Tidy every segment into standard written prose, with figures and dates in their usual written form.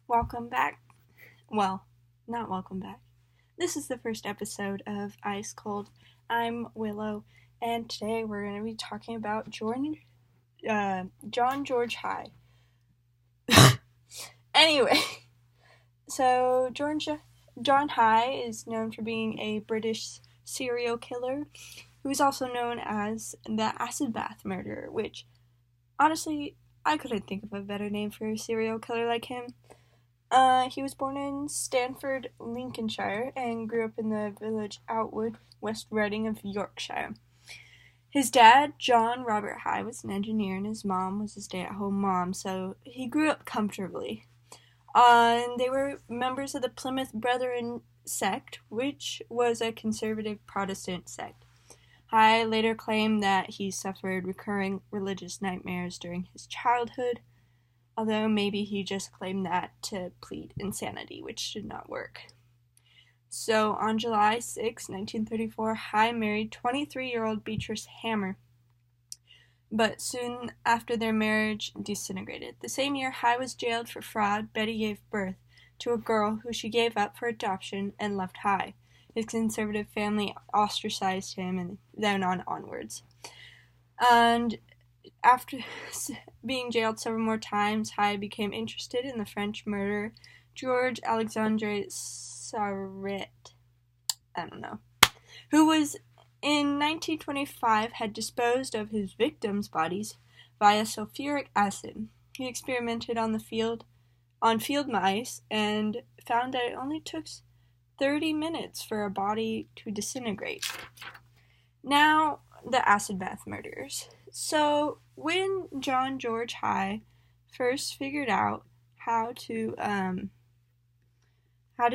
Welcome back. Well, not welcome back. This is the first episode of IceCold. I'm Willow, and today we're going to be talking about John George Haigh. Anyway, so John Haigh is known for being a British serial killer who is also known as the acid bath murderer, which, honestly, I couldn't think of a better name for a serial killer like him. He was born in Stanford, Lincolnshire, and grew up in the village Outwood, West Riding of Yorkshire. His dad, John Robert Haigh, was an engineer, and his mom was a stay-at-home mom, so he grew up comfortably. And they were members of the Plymouth Brethren sect, which was a conservative Protestant sect. Haigh later claimed that he suffered recurring religious nightmares during his childhood, although maybe he just claimed that to plead insanity, which did not work. So on July 6, 1934, Haigh married 23-year-old Beatrice Hammer, but soon after their marriage disintegrated. The same year Haigh was jailed for fraud, Betty gave birth to a girl who she gave up for adoption and left Haigh. His conservative family ostracized him and then onwards. And after being jailed several more times, Haigh became interested in the French murderer Georges Alexandre Sarret, who was in 1925 had disposed of his victims' bodies via sulfuric acid. He experimented on field mice and found that it only took 30 minutes for a body to disintegrate. Now, the acid bath murderers. So, when John George Haigh first figured out how to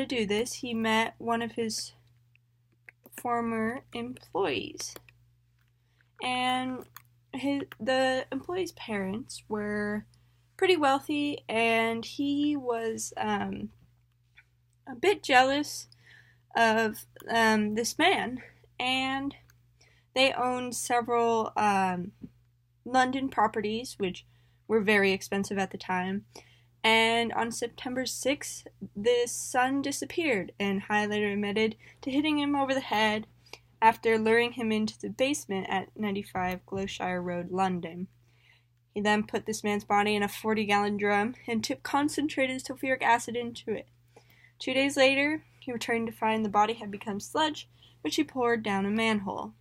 do this, he met one of his former employees. And the employee's parents were pretty wealthy, and he was a bit jealous of this man, and they owned several London properties, which were very expensive at the time. And on September 6th, the son disappeared, and Haigh later admitted to hitting him over the head after luring him into the basement at 95 Gloucestershire Road, London. He then put this man's body in a 40-gallon drum and tipped concentrated sulfuric acid into it. 2 days later, he returned to find the body had become sludge, which he poured down a manhole.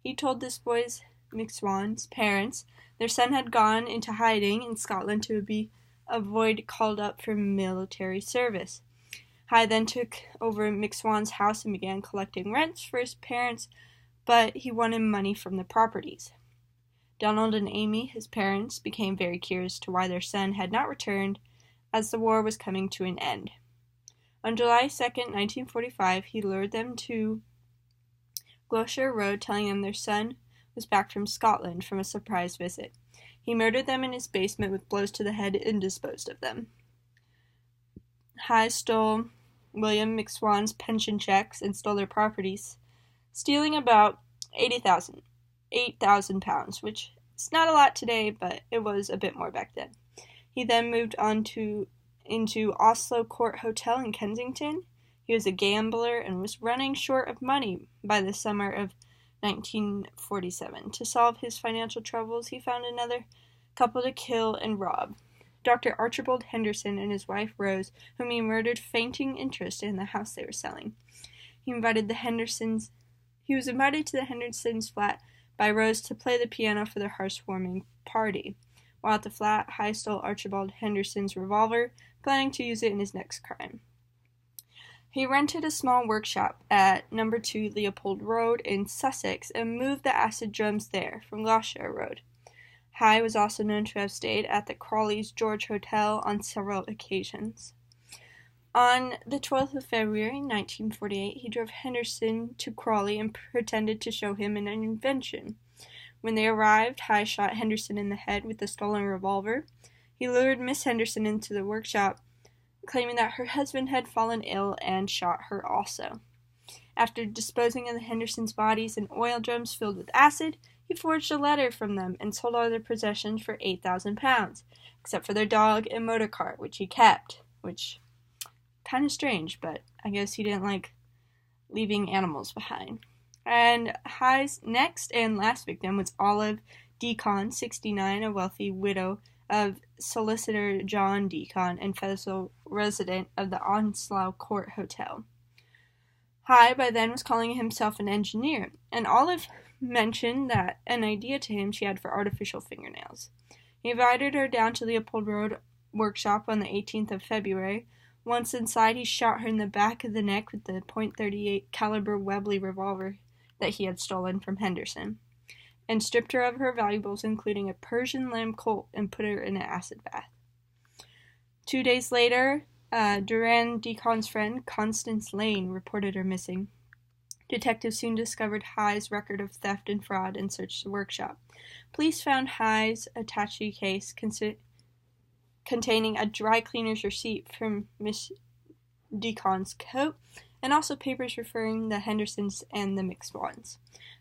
He told this boy's, McSwan's, parents their son had gone into hiding in Scotland to avoid called up for military service. Haigh then took over McSwan's house and began collecting rents for his parents, but he wanted money from the properties. Donald and Amy, his parents, became very curious to why their son had not returned, as the war was coming to an end. On July 2nd, 1945, he lured them to Gloucestershire Road, telling them their son was back from Scotland from a surprise visit. He murdered them in his basement with blows to the head and disposed of them. Haigh stole William McSwan's pension checks and stole their properties, stealing about £8,000, which is not a lot today, but it was a bit more back then. He then moved on into Oslo Court Hotel in Kensington. He was a gambler and was running short of money by the summer of 1947. To solve his financial troubles, he found another couple to kill and rob. Dr. Archibald Henderson and his wife Rose, whom he murdered fainting interest in the house they were selling. He was invited to the Hendersons' flat by Rose to play the piano for their housewarming party. While at the flat, Haigh stole Archibald Henderson's revolver, planning to use it in his next crime. He rented a small workshop at No. 2 Leopold Road in Sussex and moved the acid drums there from Gloucestershire Road. Haigh was also known to have stayed at the Crawley's George Hotel on several occasions. On the 12th of February, 1948, he drove Henderson to Crawley and pretended to show him an invention. When they arrived, Haigh shot Henderson in the head with the stolen revolver. He lured Miss Henderson into the workshop, claiming that her husband had fallen ill, and shot her also. After disposing of the Hendersons' bodies in oil drums filled with acid, he forged a letter from them and sold all their possessions for £8,000, except for their dog and motor car, which he kept. which kind of strange, but I guess he didn't like leaving animals behind. And Haigh's next and last victim was Olive Deacon, 69, a wealthy widow of solicitor John Deacon and fellow resident of the Onslow Court Hotel. Haigh by then was calling himself an engineer, and Olive mentioned that an idea to him she had for artificial fingernails. He invited her down to Leopold Road workshop on the 18th of February. Once inside, he shot her in the back of the neck with the .38 caliber Webley revolver that he had stolen from Henderson, and stripped her of her valuables, including a Persian lamb colt, and put her in an acid bath. 2 days later, Duran Deacon's friend, Constance Lane, reported her missing. Detectives soon discovered Haigh's record of theft and fraud and searched the workshop. Police found Haigh's attaché case containing a dry cleaner's receipt from Miss Deacon's coat, and also papers referring the Hendersons and the McSwans.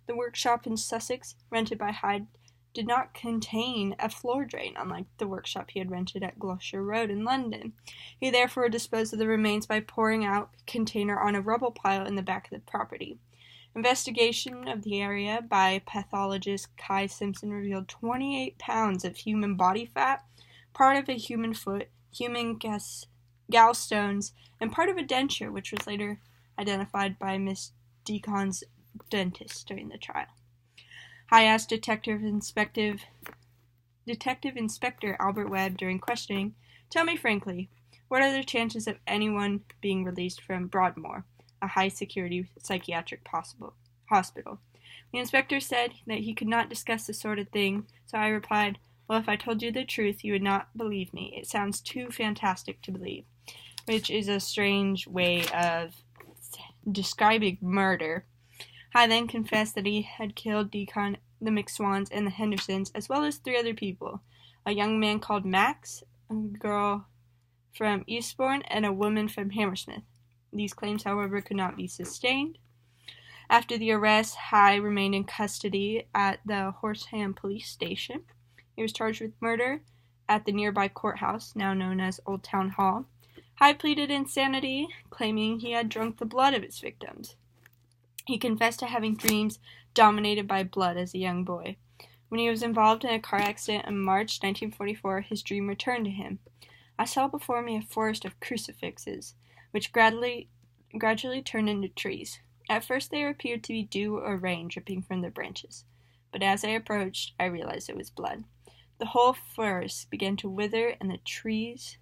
The workshop in Sussex, rented by Haigh, did not contain a floor drain, unlike the workshop he had rented at Gloucester Road in London. He therefore disposed of the remains by pouring out a container on a rubble pile in the back of the property. Investigation of the area by pathologist Kai Simpson revealed 28 pounds of human body fat, part of a human foot, human gallstones, and part of a denture, which was later identified by Miss Deacon's dentist during the trial. Haigh asked Detective Inspector Albert Webb during questioning, "Tell me frankly, what are the chances of anyone being released from Broadmoor, a high-security psychiatric hospital?" The inspector said that he could not discuss this sort of thing, so I replied, "Well, if I told you the truth, you would not believe me. It sounds too fantastic to believe," which is a strange way of describing murder. Haigh then confessed that he had killed Deacon, the McSwans, and the Hendersons, as well as 3 other people, a young man called Max, a girl from Eastbourne, and a woman from Hammersmith. These claims, however, could not be sustained. After the arrest, Haigh remained in custody at the Horsham police station. He was charged with murder at the nearby courthouse, now known as Old Town Hall. Haigh pleaded insanity, claiming he had drunk the blood of his victims. He confessed to having dreams dominated by blood as a young boy. When he was involved in a car accident in March 1944, his dream returned to him. "I saw before me a forest of crucifixes, which gradually turned into trees. At first they appeared to be dew or rain dripping from the branches, but as I approached, I realized it was blood. The whole forest began to wither, and the trees,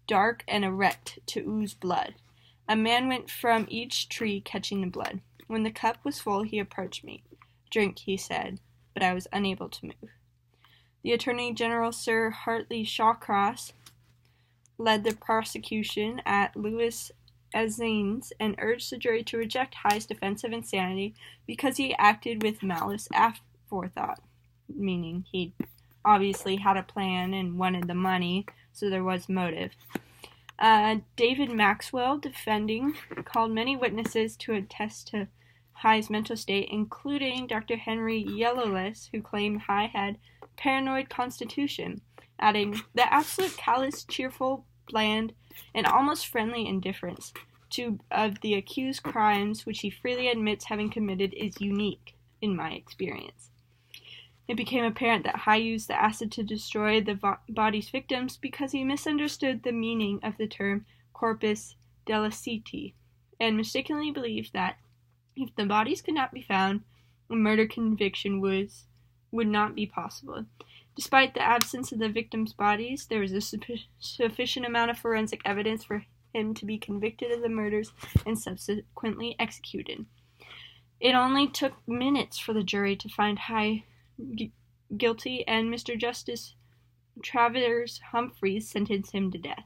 dark and erect, to ooze blood. A man went from each tree catching the blood. When the cup was full, he approached me. 'Drink,' he said, but I was unable to move." The Attorney General, Sir Hartley Shawcross, led the prosecution at Lewis Aziz and urged the jury to reject Haigh's defense of insanity because he acted with malice aforethought, meaning he obviously had a plan and wanted the money, so there was motive. David Maxwell, defending, called many witnesses to attest to Haigh's mental state, including Dr. Henry Yellowless, who claimed Haigh had paranoid constitution, adding, "The absolute callous, cheerful, bland, and almost friendly indifference of the accused crimes which he freely admits having committed is unique in my experience." It became apparent that Haigh used the acid to destroy the body's victims because he misunderstood the meaning of the term corpus delicti, and mistakenly believed that if the bodies could not be found, a murder conviction would not be possible. Despite the absence of the victims' bodies, there was a sufficient amount of forensic evidence for him to be convicted of the murders and subsequently executed. It only took minutes for the jury to find Haigh guilty, and Mr. Justice Travers Humphreys sentenced him to death.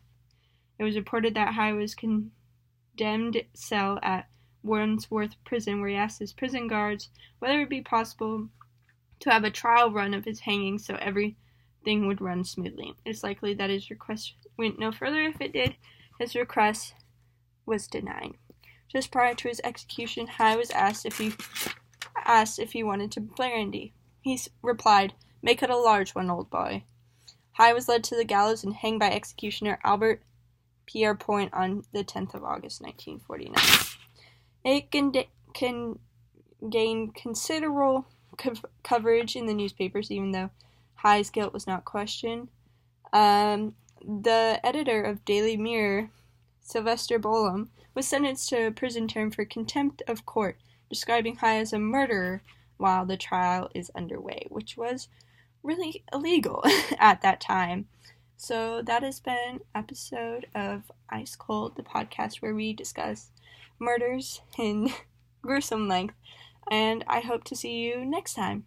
It was reported that Haigh was condemned cell at Wandsworth Prison, where he asked his prison guards whether it would be possible to have a trial run of his hanging so everything would run smoothly. It's likely that his request went no further. If it did, his request was denied. Just prior to his execution, Haigh was asked if he wanted to brandy. He replied, "Make it a large one, old boy." Haigh was led to the gallows and hanged by executioner Albert Pierre Point on the 10th of August, 1949. It can gain considerable coverage in the newspapers, even though Haigh's guilt was not questioned. The editor of Daily Mirror, Sylvester Bolam, was sentenced to a prison term for contempt of court, describing Haigh as a murderer while the trial is underway, which was really illegal at that time. So that has been an episode of IceCold, the podcast where we discuss murders in gruesome length, and I hope to see you next time.